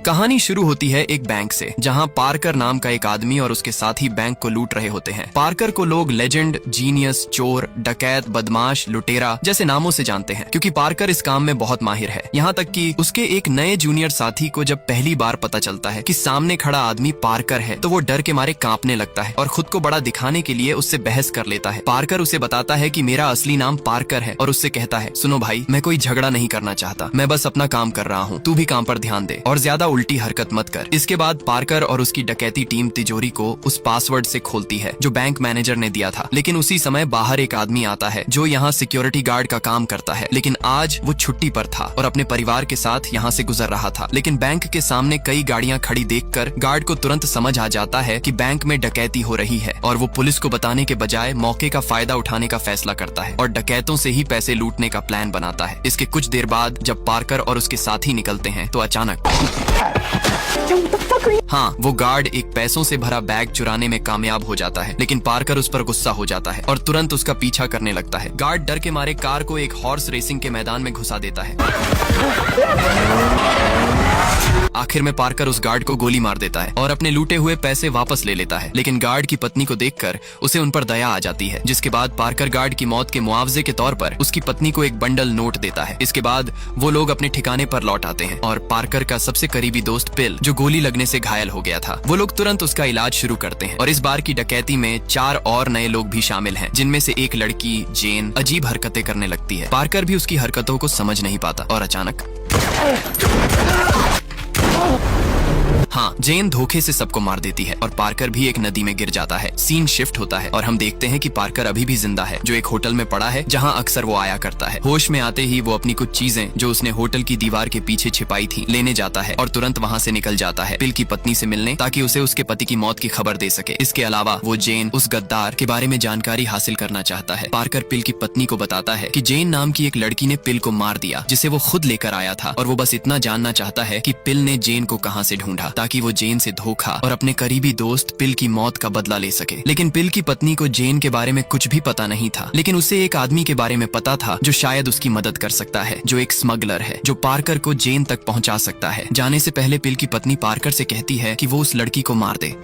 कहानी शुरू होती है एक बैंक से, जहां पार्कर नाम का एक आदमी और उसके साथी बैंक को लूट रहे होते हैं। पार्कर को लोग लेजेंड, जीनियस, चोर, डकैत, बदमाश, लुटेरा जैसे नामों से जानते हैं, क्योंकि पार्कर इस काम में बहुत माहिर है। यहाँ तक कि उसके एक नए जूनियर साथी को जब पहली बार पता चलता है कि सामने खड़ा आदमी पार्कर है, तो वो डर के मारे कांपने लगता है और खुद को बड़ा दिखाने के लिए उससे बहस कर लेता है। पार्कर उसे बताता है कि मेरा असली नाम पार्कर है और उससे कहता है, सुनो भाई, मैं कोई झगड़ा नहीं करना चाहता, मैं बस अपना काम कर रहा हूँ, तू भी काम पर ध्यान दे और ज्यादा उल्टी हरकत मत कर। इसके बाद पार्कर और उसकी डकैती टीम तिजोरी को उस पासवर्ड से खोलती है जो बैंक मैनेजर ने दिया था। लेकिन उसी समय बाहर एक आदमी आता है जो यहाँ सिक्योरिटी गार्ड का काम करता है, लेकिन आज वो छुट्टी पर था और अपने परिवार के साथ यहाँ से गुजर रहा था। लेकिन बैंक के सामने कई गाड़ियाँ खड़ी देखकर गार्ड को तुरंत समझ आ जाता है कि बैंक में डकैती हो रही है और वो पुलिस को बताने के बजाय मौके का फायदा उठाने का फैसला करता है और डकैतों से ही पैसे लूटने का प्लान बनाता है। इसके कुछ देर बाद जब पार्कर और उसके साथी निकलते हैं तो अचानक हाँ, वो गार्ड एक पैसों से भरा बैग चुराने में कामयाब हो जाता है, लेकिन पार्कर उस पर गुस्सा हो जाता है और तुरंत उसका पीछा करने लगता है। गार्ड डर के मारे कार को एक हॉर्स रेसिंग के मैदान में घुसा देता है। आखिर में पार्कर उस गार्ड को गोली मार देता है और अपने लूटे हुए पैसे वापस ले लेता है। लेकिन गार्ड की पत्नी को देखकर उसे उन पर दया आ जाती है, जिसके बाद पार्कर गार्ड की मौत के मुआवजे के तौर पर उसकी पत्नी को एक बंडल नोट देता है। इसके बाद वो लोग अपने ठिकाने पर लौट आते हैं और पार्कर का सबसे करीबी दोस्त पिल, जो गोली लगने से घायल हो गया था, वो लोग तुरंत उसका इलाज शुरू करते हैं। और इस बार की डकैती में 4 और नए लोग भी शामिल हैं, जिनमें से एक लड़की जेन अजीब हरकतें करने लगती है। पार्कर भी उसकी हरकतों को समझ नहीं पाता और अचानक हाँ, जेन धोखे से सबको मार देती है और पार्कर भी एक नदी में गिर जाता है। सीन शिफ्ट होता है और हम देखते हैं कि पार्कर अभी भी जिंदा है, जो एक होटल में पड़ा है जहां अक्सर वो आया करता है। होश में आते ही वो अपनी कुछ चीजें जो उसने होटल की दीवार के पीछे छिपाई थी लेने जाता है और तुरंत वहां से निकल जाता है पिल की पत्नी से मिलने, ताकि उसे उसके पति की मौत की खबर दे सके। इसके अलावा वो जेन, उस गद्दार के बारे में जानकारी हासिल करना चाहता है। पार्कर पिल की पत्नी को बताता है कि जेन नाम की एक लड़की ने पिल को मार दिया, जिसे वो खुद लेकर आया था, और वो बस इतना जानना चाहता है कि पिल ने जेन को कहां से ढूंढा, ताकि वो जेन से धोखा और अपने करीबी दोस्त पिल की मौत का बदला ले सके। लेकिन पिल की पत्नी को जेन के बारे में कुछ भी पता नहीं था, लेकिन उसे एक आदमी के बारे में पता था जो शायद उसकी मदद कर सकता है, जो एक स्मगलर है जो पार्कर को जेन तक पहुंचा सकता है। जाने से पहले पिल की पत्नी पार्कर से कहती है कि वो उस लड़की को मार दे।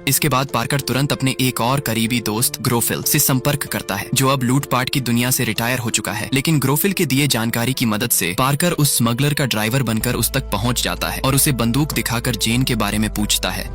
इसके बाद पार्कर तुरंत अपने एक और करीबी दोस्त ग्रोफिल से संपर्क करता है, जो अब लूटपाट की दुनिया से रिटायर हो चुका है। लेकिन ग्रोफिल के दिए जानकारी की मदद से पार्कर उस स्मगलर का ड्राइवर बनकर उस तक पहुंच जाता है और उसे बंदूक दिखाकर जेन के बारे में पूछता है।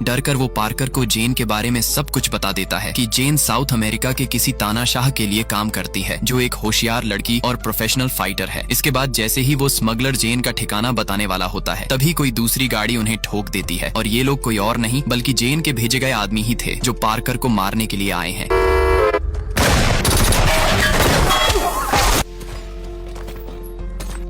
डर कर वो पार्कर को जेन के बारे में सब कुछ बता देता है कि जेन साउथ अमेरिका के किसी तानाशाह के लिए काम करती है, जो एक होशियार लड़की और प्रोफेशनल फाइटर है। इसके बाद जैसे ही वो स्मगलर जेन का ठिकाना बताने वाला होता है, तभी कोई दूसरी गाड़ी उन्हें ठोक देती है और ये लोग कोई और नहीं बल्कि जेन के भेजे गए आदमी ही थे, जो पार्कर को मारने के लिए आए हैं।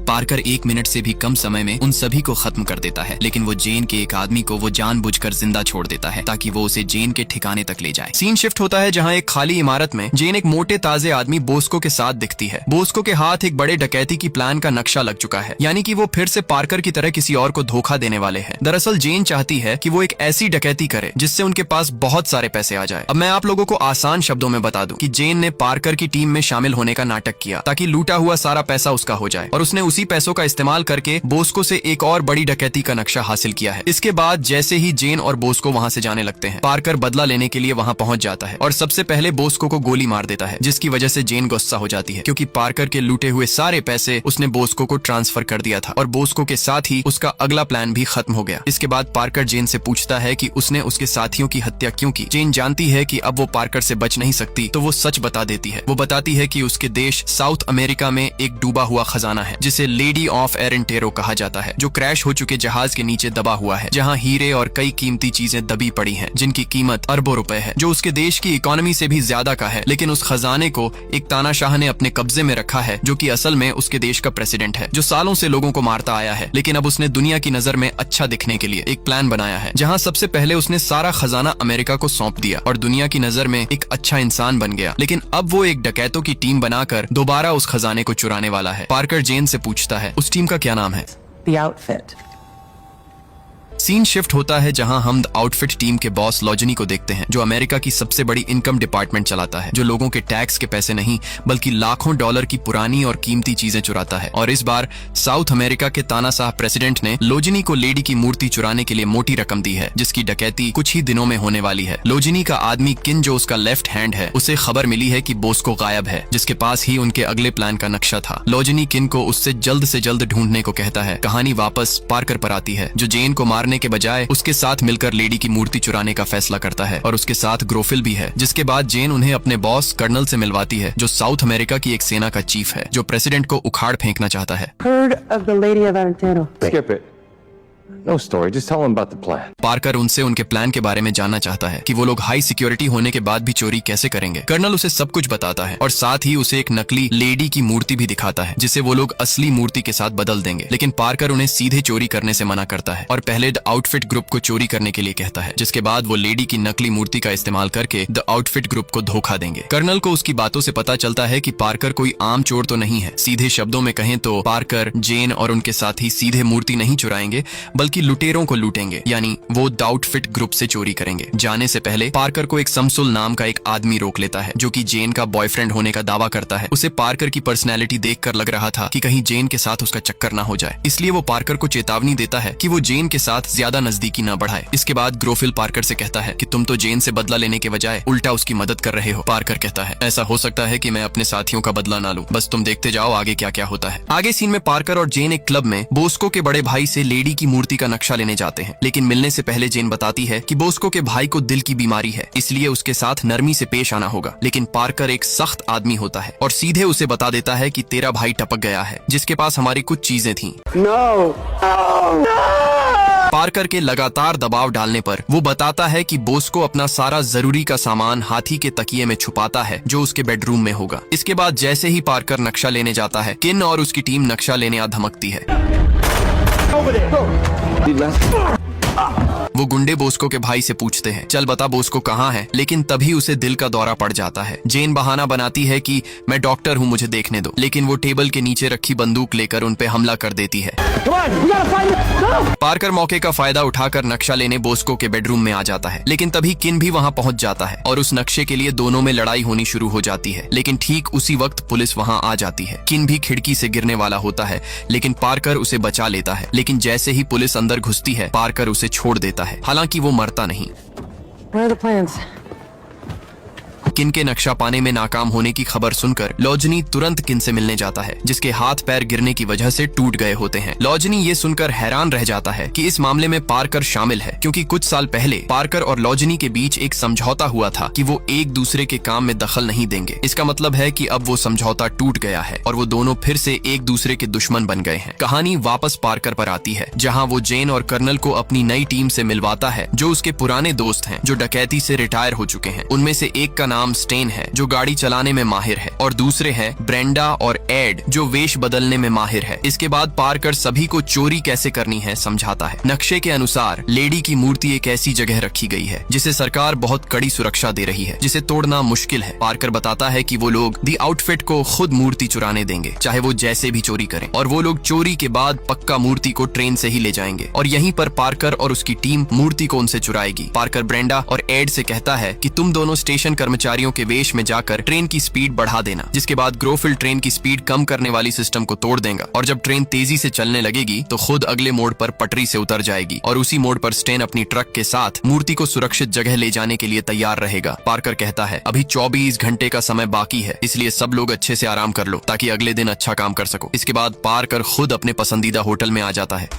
पार्कर 1 मिनट से भी कम समय में उन सभी को खत्म कर देता है, लेकिन वो जेन के एक आदमी को वो जानबूझकर जिंदा छोड़ देता है ताकि वो उसे जेन के ठिकाने तक ले जाए। सीन शिफ्ट होता है जहां एक खाली इमारत में जेन एक मोटे ताजे आदमी बोस्को के साथ दिखती है। बोस्को के हाथ एक बड़े डकैती की प्लान का नक्शा लग चुका है, यानी कि वो फिर से पार्कर की तरह किसी और को धोखा देने वाले हैं। दरअसल जेन चाहती है कि वो एक ऐसी डकैती करे जिससे उनके पास बहुत सारे पैसे आ जाए। अब मैं आप लोगों को आसान शब्दों में बता दूं कि जेन ने पार्कर की टीम में शामिल होने का नाटक किया ताकि लूटा हुआ सारा पैसा उसका हो जाए, और उसने उसी पैसों का इस्तेमाल करके बोस्को से एक और बड़ी डकैती का नक्शा हासिल किया है। इसके बाद जैसे ही जेन और बोस्को वहां से जाने लगते हैं, पार्कर बदला लेने के लिए वहां पहुंच जाता है और सबसे पहले बोस्को को गोली मार देता है, जिसकी वजह से जेन गुस्सा हो जाती है, क्योंकि पार्कर के लूटे हुए सारे पैसे उसने बोस्को को ट्रांसफर कर दिया था और बोस्को के साथ ही उसका अगला प्लान भी खत्म हो गया। इसके बाद पार्कर जेन से पूछता है कि उसने उसके साथियों की हत्या क्यों की। जेन जानती है कि अब वो पार्कर से बच नहीं सकती, तो वो सच बता देती है। वो बताती है कि उसके देश साउथ अमेरिका में एक डूबा हुआ खजाना है, जिसे लेडी ऑफ एरेंटेरो कहा जाता है, जो क्रैश हो चुके जहाज के नीचे दबा हुआ है, जहां हीरे और कई कीमती चीजें दबी पड़ी हैं, जिनकी कीमत अरबों रुपए है, जो उसके देश की इकोनॉमी से भी ज्यादा का है। लेकिन उस खजाने को एक तानाशाह ने अपने कब्जे में रखा है, जो कि असल में उसके देश का प्रेसिडेंट है, जो सालों से लोगों को मारता आया है। लेकिन अब उसने दुनिया की नजर में अच्छा दिखने के लिए एक प्लान बनाया है, जहां सबसे पहले उसने सारा खजाना अमेरिका को सौंप दिया और दुनिया की नजर में एक अच्छा इंसान बन गया। लेकिन अब वो एक डकैतों की टीम बनाकर दोबारा उस खजाने को चुराने वाला है। पार्कर जेन से पूछता है, उस टीम का क्या नाम है? The outfit. सीन शिफ्ट होता है जहां हम आउटफिट टीम के बॉस लॉजनी को देखते हैं, जो अमेरिका की सबसे बड़ी इनकम डिपार्टमेंट चलाता है, जो लोगों के टैक्स के पैसे नहीं बल्कि लाखों डॉलर की पुरानी और कीमती चीजें चुराता है। और इस बार साउथ अमेरिका के तानाशाह प्रेसिडेंट ने लॉजनी को लेडी की मूर्ति चुराने के लिए मोटी रकम दी है, जिसकी डकैती कुछ ही दिनों में होने वाली है। लॉजनी का आदमी किन, जो उसका लेफ्ट हैंड है, उसे खबर मिली है कि बोस्को गायब है, जिसके पास ही उनके अगले प्लान का नक्शा था। लॉजनी किन को उससे जल्द ढूंढने को कहता है। कहानी वापस पार्कर पर आती है, जो जेन को मारने के बजाय उसके साथ मिलकर लेडी की मूर्ति चुराने का फैसला करता है, और उसके साथ ग्रोफिल भी है। जिसके बाद जेन उन्हें अपने बॉस कर्नल से मिलवाती है, जो साउथ अमेरिका की एक सेना का चीफ है, जो प्रेसिडेंट को उखाड़ फेंकना चाहता है। Heard of the Lady of Valentino. Skip it. No story, just tell him about the plan. Parker उनसे उनके प्लान के बारे में जानना चाहता है कि वो लोग हाई सिक्योरिटी होने के बाद भी चोरी कैसे करेंगे। कर्नल उसे सब कुछ बताता है और साथ ही उसे एक नकली लेडी की मूर्ति भी दिखाता है, जिसे वो लोग असली मूर्ति के साथ बदल देंगे। लेकिन पार्कर उन्हें सीधे चोरी करने से मना करता है और पहले द आउटफिट ग्रुप को चोरी करने के लिए कहता है, जिसके बाद वो लेडी की नकली मूर्ति का इस्तेमाल करके द आउटफिट ग्रुप को धोखा देंगे। कर्नल को उसकी बातों से पता चलता है कि पार्कर कोई आम चोर तो नहीं है। सीधे शब्दों में कहें तो पार्कर, जेन और उनके साथी सीधे मूर्ति नहीं चुराएंगे बल्कि लुटेरों को लूटेंगे, यानी वो द आउटफिट ग्रुप से चोरी करेंगे। जाने से पहले पार्कर को एक समसुल नाम का एक आदमी रोक लेता है, जो कि जेन का बॉयफ्रेंड होने का दावा करता है। उसे पार्कर की पर्सनैलिटी देखकर लग रहा था कि कहीं जेन के साथ उसका चक्कर ना हो जाए, इसलिए वो पार्कर को चेतावनी देता है कि वो जेन के साथ ज्यादा नजदीकी ना बढ़ाए। इसके बाद ग्रोफिल पार्कर से कहता है कि तुम तो जेन से बदला लेने के बजाय उल्टा उसकी मदद कर रहे हो। पार्कर कहता है, ऐसा हो सकता है कि मैं अपने साथियों का बदला ना लूं, बस तुम देखते जाओ आगे क्या क्या होता है। आगे सीन में पार्कर और जेन एक क्लब में बोस्को के बड़े भाई से लेडी की मूर्ति का नक्शा लेने जाते हैं। लेकिन मिलने से पहले जेन बताती है कि बोस्को के भाई को दिल की बीमारी है, इसलिए उसके साथ नरमी से पेश आना होगा। लेकिन पार्कर एक सख्त आदमी होता है और सीधे उसे बता देता है कि तेरा भाई टपक गया है, जिसके पास हमारी कुछ चीजें थीं। पार्कर के लगातार दबाव डालने पर वो बताता है कि बोस्को अपना सारा जरूरी का सामान हाथी के तकिए में छुपाता है, जो उसके बेडरूम में होगा। इसके बाद जैसे ही पार्कर नक्शा लेने जाता है, किन और उसकी टीम नक्शा लेने आ धमकती है। वो गुंडे बोस्को के भाई से पूछते हैं, चल बता बोस्को कहाँ है, लेकिन तभी उसे दिल का दौरा पड़ जाता है। जेन बहाना बनाती है कि मैं डॉक्टर हूँ, मुझे देखने दो, लेकिन वो टेबल के नीचे रखी बंदूक लेकर उन पे हमला कर देती है। पार्कर मौके का फायदा उठाकर नक्शा लेने बोस्को के बेडरूम में आ जाता है, लेकिन तभी किन भी वहाँ पहुँच जाता है और उस नक्शे के लिए दोनों में लड़ाई होनी शुरू हो जाती है। लेकिन ठीक उसी वक्त पुलिस वहाँ आ जाती है। किन भी खिड़की से गिरने वाला होता है, लेकिन पार्कर उसे बचा लेता है। लेकिन जैसे ही पुलिस अंदर घुसती है, पार्कर उसे छोड़ देता है, हालांकि वो मरता नहीं। What are the plans? किन के नक्शा पाने में नाकाम होने की खबर सुनकर लॉजनी तुरंत किन से मिलने जाता है, जिसके हाथ पैर गिरने की वजह से टूट गए होते हैं। लॉजनी ये सुनकर हैरान रह जाता है कि इस मामले में पार्कर शामिल है, क्योंकि कुछ साल पहले पार्कर और लॉजनी के बीच एक समझौता हुआ था कि वो एक दूसरे के काम में दखल नहीं देंगे। इसका मतलब है कि अब वो समझौता टूट गया है और वो दोनों फिर से एक दूसरे के दुश्मन बन गए हैं। कहानी वापस पार्कर पर आती है, जहाँ वो जेन और कर्नल को अपनी नई टीम से मिलवाता है, जो उसके पुराने दोस्त हैं, जो डकैती से रिटायर हो चुके हैं। उनमें से एक का नाम स्टेन है, जो गाड़ी चलाने में माहिर है, और दूसरे हैं ब्रेंडा और एड, जो वेश बदलने में माहिर है। इसके बाद पार्कर सभी को चोरी कैसे करनी है समझाता है। नक्शे के अनुसार लेडी की मूर्ति एक ऐसी जगह रखी गई है जिसे सरकार बहुत कड़ी सुरक्षा दे रही है, जिसे तोड़ना मुश्किल है। पार्कर बताता है कि वो लोग दी आउटफिट को खुद मूर्ति चुराने देंगे, चाहे वो जैसे भी चोरी करें, और वो लोग चोरी के बाद पक्का मूर्ति को ट्रेन से ही ले जाएंगे और यहीं पर पार्कर और उसकी टीम मूर्ति को उनसे चुराएगी। पार्कर ब्रेंडा और एड से कहता है कि तुम दोनों स्टेशन कर्मचारियों के वेश में जाकर ट्रेन की स्पीड बढ़ा देना। जिसके बाद ग्रोफिल ट्रेन की स्पीड कम करने वाली सिस्टम को तोड़ देगा और जब ट्रेन तेजी से चलने लगेगी तो खुद अगले मोड़ पर पटरी से उतर जाएगी और उसी मोड़ पर स्टेन अपनी ट्रक के साथ मूर्ति को सुरक्षित जगह ले जाने के लिए तैयार रहेगा। पार्कर कहता है, अभी 24 घंटे का समय बाकी है, इसलिए सब लोग अच्छे से आराम कर लो ताकि अगले दिन अच्छा काम कर सको। इसके बाद पार्कर खुद अपने पसंदीदा होटल में आ जाता है।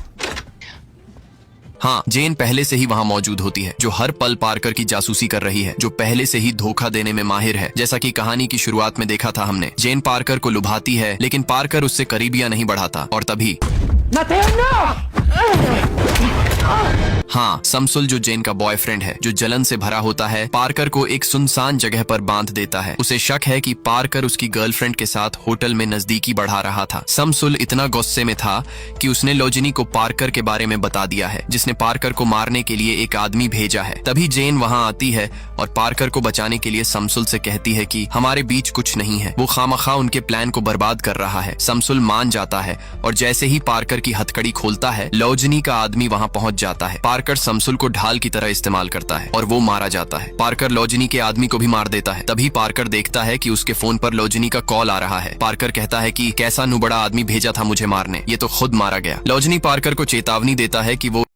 हाँ, जेन पहले से ही वहाँ मौजूद होती है, जो हर पल पार्कर की जासूसी कर रही है, जो पहले से ही धोखा देने में माहिर है। जैसा कि कहानी की शुरुआत में देखा था हमने, जेन पार्कर को लुभाती है, लेकिन पार्कर उससे करीबियां नहीं बढ़ाता। और तभी हाँ, समसुल जो जेन का बॉयफ्रेंड है, जो जलन से भरा होता है, पार्कर को एक सुनसान जगह पर बांध देता है। उसे शक है कि पार्कर उसकी गर्लफ्रेंड के साथ होटल में नजदीकी बढ़ा रहा था। समसुल इतना गुस्से में था कि उसने लॉजनी को पार्कर के बारे में बता दिया है, जिसने पार्कर को मारने के लिए एक आदमी भेजा है। तभी जेन वहां आती है और पार्कर को बचाने के लिए समसुल से कहती है कि हमारे बीच कुछ नहीं है, वो खामखा उनके प्लान को बर्बाद कर रहा है। समसुल मान जाता है और जैसे ही पार्कर की हथकड़ी खोलता है, लॉजनी का आदमी वहां पहुंच पहुंच जाता है। पार्कर समसुल को ढाल की तरह इस्तेमाल करता है और वो मारा जाता है। पार्कर लॉजनी के आदमी को भी मार देता है। तभी पार्कर देखता है कि उसके फोन पर लॉजनी का कॉल आ रहा है। पार्कर कहता है कि कैसा नुबड़ा आदमी भेजा था मुझे मारने, ये तो खुद मारा गया। लॉजनी पार्कर को चेतावनी देता है कि वो